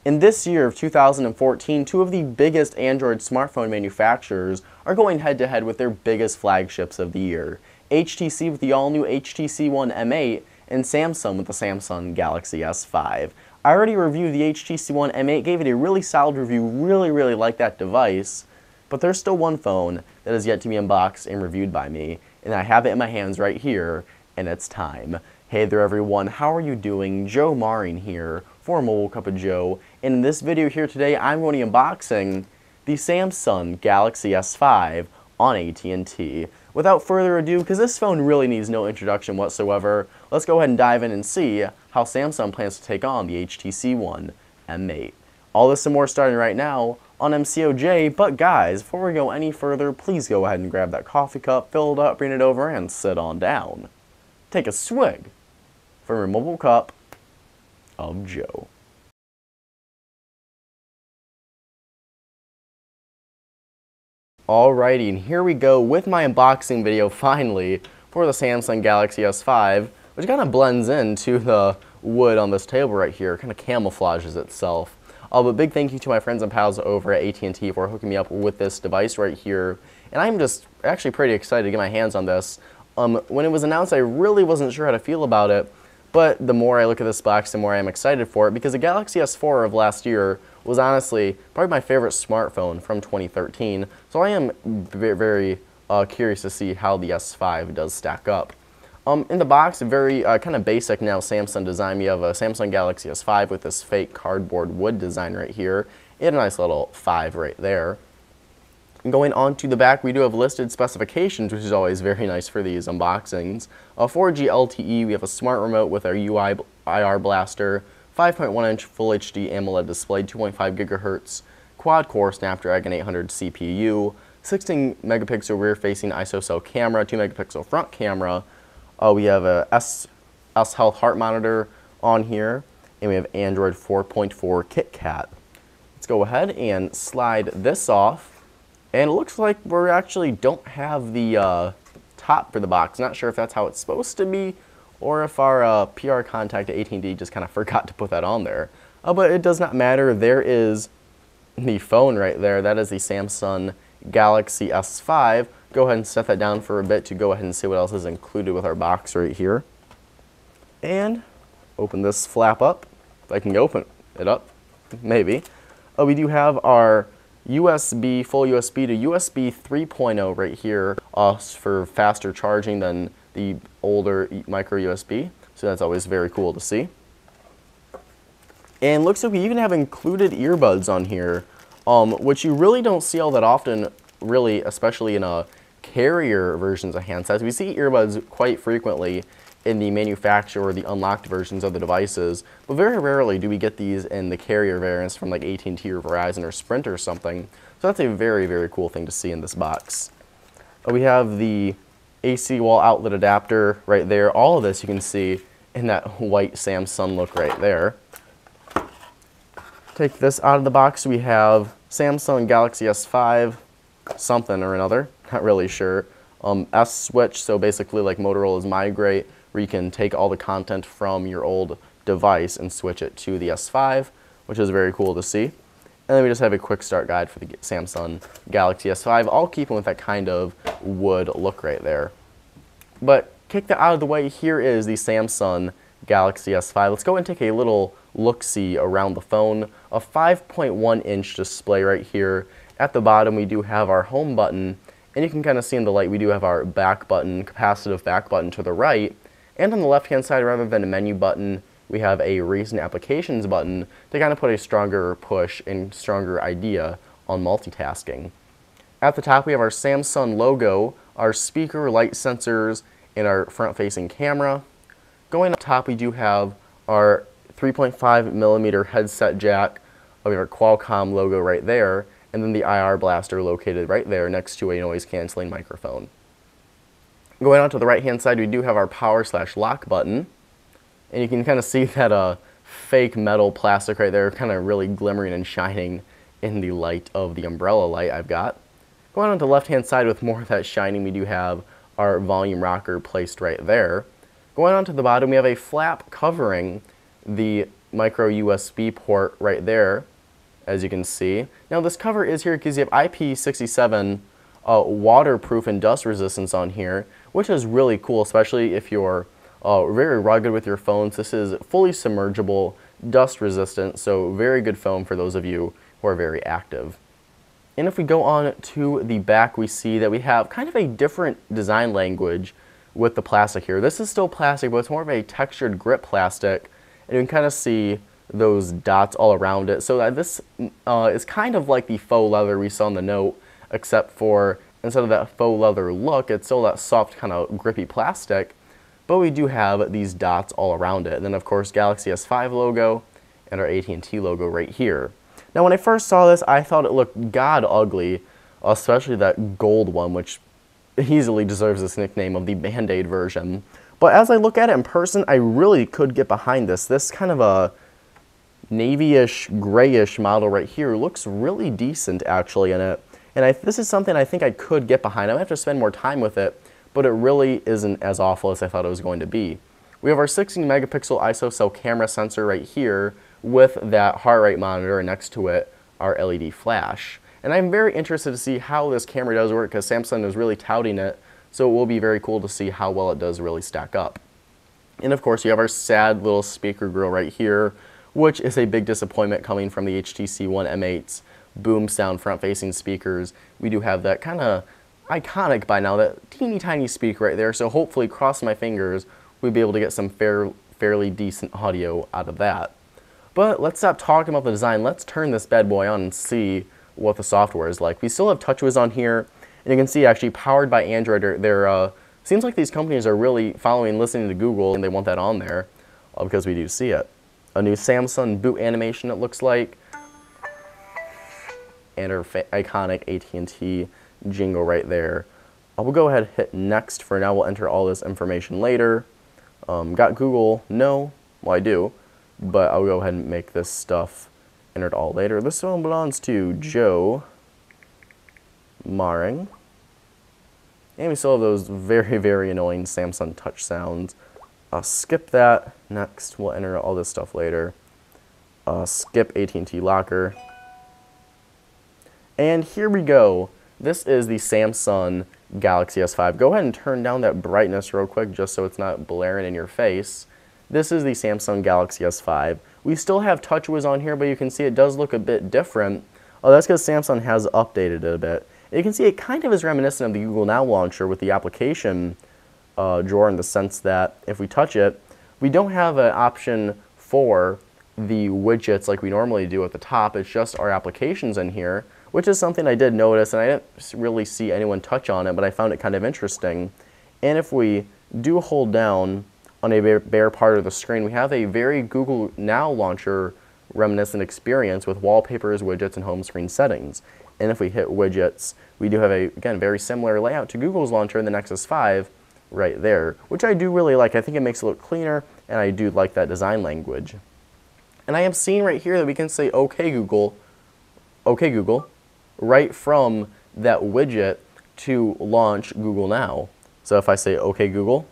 In this year of 2014, two of the biggest Android smartphone manufacturers are going head-to-head with their biggest flagships of the year. HTC with the all-new HTC One M8 and Samsung with the Samsung Galaxy S5. I already reviewed the HTC One M8, gave it a really solid review, really like that device, but there's still one phone that is yet to be unboxed and reviewed by me, and I have it in my hands right here, and it's time. Hey there everyone, how are you doing? Joe Marin here for Mobile Cup of Joe, and in this video here today I'm going to be unboxing the Samsung Galaxy S5 on AT&T. Without further ado, because this phone really needs no introduction whatsoever, let's go ahead and dive in and see how Samsung plans to take on the HTC One M8. All this and more starting right now on MCOJ, but guys, before we go any further, please go ahead and grab that coffee cup, fill it up, bring it over, and sit on down. Take a swig from your Mobile Cup of Joe. Alrighty, and here we go with my unboxing video finally for the Samsung Galaxy S5, which kind of blends into the wood on this table right here, kind of camouflages itself. But big thank you to my friends and pals over at AT&T for hooking me up with this device right here, and I'm just actually pretty excited to get my hands on this. When it was announced, I really wasn't sure how to feel about it, but the more I look at this box, the more I'm excited for it, because the Galaxy S4 of last year was honestly probably my favorite smartphone from 2013, so I am very curious to see how the S5 does stack up. In the box, very kind of basic now Samsung design. We have a Samsung Galaxy S5 with this fake cardboard wood design right here, and a nice little 5 right there. And going on to the back, we do have listed specifications, which is always very nice for these unboxings. A 4G LTE, we have a smart remote with our UI IR blaster, 5.1-inch Full HD AMOLED display, 2.5 GHz, quad-core Snapdragon 800 CPU, 16-megapixel rear-facing ISO camera, 2-megapixel front camera. We have a S Health heart monitor on here, and we have Android 4.4 KitKat. Let's go ahead and slide this off, and it looks like we actually don't have the top for the box. Not sure if that's how it's supposed to be, or if our PR contact at AT&T just kind of forgot to put that on there. But it does not matter. There is the phone right there. That is the Samsung Galaxy S5. Go ahead and set that down for a bit to go ahead and see what else is included with our box right here. And open this flap up. If I can open it up, maybe. We do have our USB, full USB to USB 3.0 right here for faster charging than the older micro USB. So that's always very cool to see. And looks like we even have included earbuds on here, which you really don't see all that often, really, especially in carrier versions of handsets. We see earbuds quite frequently in the manufacturer or the unlocked versions of the devices, but very rarely do we get these in the carrier variants from like AT&T or Verizon or Sprint or something. So that's a very cool thing to see in this box. We have the AC wall outlet adapter right there. All of this you can see in that white Samsung look right there. Take this out of the box. We have Samsung Galaxy S5 something or another, not really sure. S switch, so basically like Motorola's Migrate, where you can take all the content from your old device and switch it to the S5, which is very cool to see. And then we just have a quick start guide for the Samsung Galaxy S5, all keeping with that kind of wood look right there. But kick that out of the way, here is the Samsung Galaxy S5. Let's go and take a little look-see around the phone. A 5.1-inch display right here. At the bottom we do have our home button, and you can kind of see in the light we do have our back button, capacitive back button to the right. And on the left-hand side, rather than a menu button, we have a recent applications button to kind of put a stronger push and stronger idea on multitasking. At the top we have our Samsung logo, our speaker, light sensors, and our front-facing camera. Going up top we do have our 3.5mm headset jack. We have our Qualcomm logo right there, and then the IR blaster located right there next to a noise-canceling microphone. Going on to the right-hand side, we do have our power/lock button, and you can kind of see that fake metal plastic right there, kind of really glimmering and shining in the light of the umbrella light I've got. Going on to the left-hand side with more of that shining, we do have our volume rocker placed right there. Going on to the bottom, we have a flap covering the micro USB port right there, as you can see. Now this cover is here because you have IP67 waterproof and dust resistance on here, which is really cool, especially if you're very rugged with your phones. This is fully submergible, dust resistant, so very good foam for those of you who are very active. And if we go on to the back, we see that we have kind of a different design language with the plastic here. This is still plastic, but it's more of a textured grip plastic, and you can kind of see those dots all around it. So that this is kind of like the faux leather we saw in the Note, except for instead of that faux leather look, it's still that soft kind of grippy plastic, but we do have these dots all around it. And then of course Galaxy S5 logo and our AT&T logo right here. Now when I first saw this, I thought it looked god ugly, especially that gold one, which easily deserves this nickname of the Band-Aid version. But as I look at it in person, I really could get behind this. This kind of a navy-ish, grayish model right here looks really decent actually in it. And this is something I think I could get behind. I might have to spend more time with it, but it really isn't as awful as I thought it was going to be. We have our 16 megapixel ISO cell camera sensor right here with that heart rate monitor, and next to it our LED flash. And I'm very interested to see how this camera does work because Samsung is really touting it, so it will be very cool to see how well it does really stack up. And of course you have our sad little speaker grill right here, which is a big disappointment coming from the HTC One M8's boom sound front-facing speakers. We do have that kind of iconic by now, that teeny tiny speaker right there, so hopefully, cross my fingers, we'll be able to get some fairly decent audio out of that. But let's stop talking about the design. Let's turn this bad boy on and see what the software is like. We still have TouchWiz on here, and you can see actually powered by Android. Seems like these companies are really following, listening to Google, and they want that on there because we do see it. A new Samsung boot animation, it looks like, and our iconic AT&T jingle right there. We'll go ahead and hit next for now. We'll enter all this information later. Got Google? No. Well, I do, but I'll go ahead and make this stuff entered all later. This one belongs to Joe Maring. And we still have those very, very annoying Samsung touch sounds. Skip that. Next, we'll enter all this stuff later. Skip AT&T locker. And here we go. This is the Samsung Galaxy S5. Go ahead and turn down that brightness real quick just so it's not blaring in your face. This is the Samsung Galaxy S5. We still have TouchWiz on here, but you can see it does look a bit different. That's because Samsung has updated it a bit. And you can see it kind of is reminiscent of the Google Now launcher with the application drawer, in the sense that if we touch it, we don't have an option for the widgets like we normally do at the top. It's just our applications in here, which is something I did notice, and I didn't really see anyone touch on it, but I found it kind of interesting. And if we do hold down on a bare part of the screen, we have a very Google Now launcher reminiscent experience with wallpapers, widgets, and home screen settings. And if we hit widgets, we do have a, again, very similar layout to Google's launcher in the Nexus 5 right there, which I do really like. I think it makes it look cleaner, and I do like that design language. And I have seen right here that we can say OK Google, right from that widget to launch Google Now. So if I say OK Google,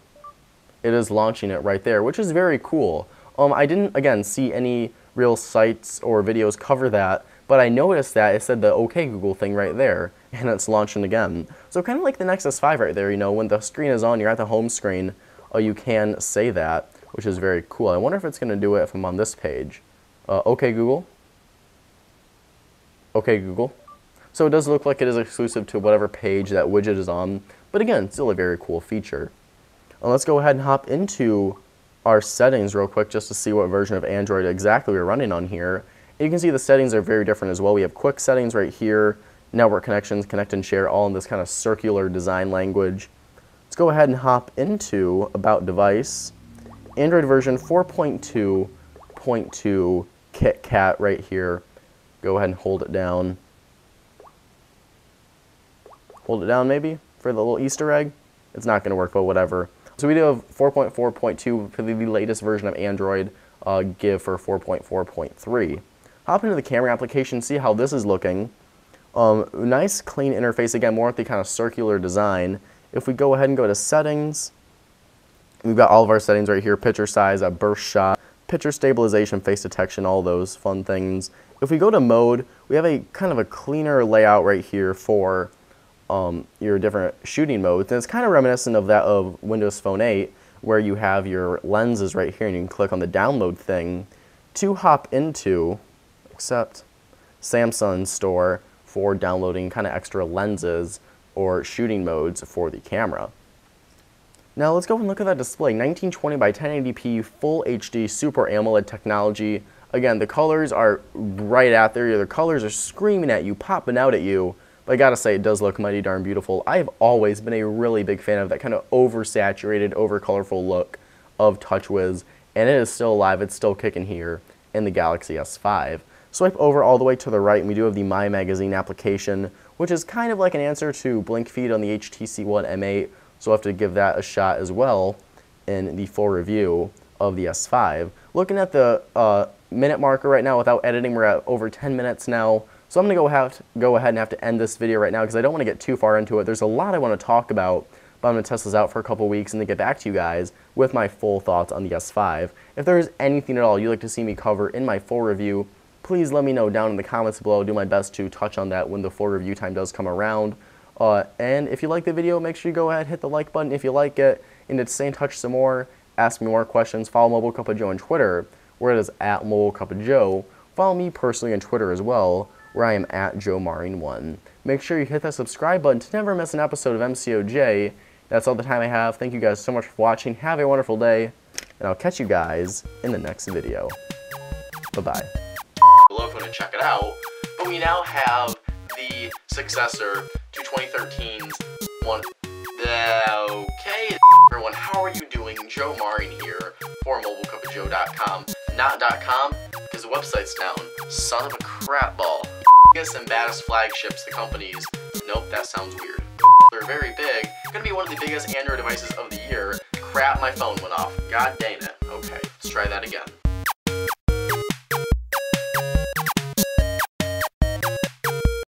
it is launching it right there, which is very cool. I didn't, again, see any real sites or videos cover that, but I noticed that it said the OK Google thing right there, and it's launching again. So kind of like the Nexus 5 right there, you know, when the screen is on, you're at the home screen, you can say that, which is very cool. I wonder if it's going to do it if I'm on this page. OK Google. OK Google. So it does look like it is exclusive to whatever page that widget is on, but again, still a very cool feature. Let's go ahead and hop into our settings real quick just to see what version of Android exactly we're running on here. And you can see the settings are very different as well. We have quick settings right here, network connections, connect and share, all in this kind of circular design language. Let's go ahead and hop into About Device. Android version 4.2.2 KitKat right here. Go ahead and hold it down. Hold it down maybe for the little Easter egg. It's not going to work, but whatever. So we do have 4.4.2 for the latest version of Android, give for 4.4.3. Hop into the camera application, see how this is looking. Nice clean interface, again, more with the kind of circular design. If we go ahead and go to settings, we've got all of our settings right here: picture size, burst shot, picture stabilization, face detection, all those fun things. If we go to mode, we have a kind of a cleaner layout right here for your different shooting modes, and it's kind of reminiscent of that of Windows Phone 8, where you have your lenses right here, and you can click on the download thing to hop into, except Samsung's store for downloading kind of extra lenses or shooting modes for the camera. Now let's go and look at that display. 1920 by 1080p Full HD Super AMOLED technology. Again, the colors are right out there. The colors are screaming at you, popping out at you. But I gotta say, it does look mighty darn beautiful. I've always been a really big fan of that kind of oversaturated, over-colorful look of TouchWiz, and it is still alive. It's still kicking here in the Galaxy S5. Swipe over all the way to the right, and we do have the My Magazine application, which is kind of like an answer to Blink Feed on the HTC One M8, so we'll have to give that a shot as well in the full review of the S5. Looking at the minute marker right now without editing, we're at over 10 minutes now, so I'm going to go ahead and have to end this video right now because I don't want to get too far into it. There's a lot I want to talk about, but I'm going to test this out for a couple weeks and then get back to you guys with my full thoughts on the S5. If there is anything at all you'd like to see me cover in my full review, please let me know down in the comments below. I'll do my best to touch on that when the full review time does come around. And if you like the video, make sure you go ahead and hit the like button if you like it. And to stay in touch some more, ask me more questions, follow Mobile Cup of Joe on Twitter, where it is at Mobile Cup of Joe. Follow me personally on Twitter as well, where I am at JoeMarin1. Make sure you hit that subscribe button to never miss an episode of MCOJ. That's all the time I have. Thank you guys so much for watching. Have a wonderful day, and I'll catch you guys in the next video. Bye-bye. Below if you want to check it out, but we now have the successor to 2013's one. Okay, everyone, how are you doing? Joe Marin here for MobileCupOfJoe.com. Not .com, because the website's down. Son of a crap ball. Biggest and baddest flagships, the companies. Nope, that sounds weird. They're very big. Gonna be one of the biggest Android devices of the year. Crap, my phone went off. God dang it. Okay, let's try that again.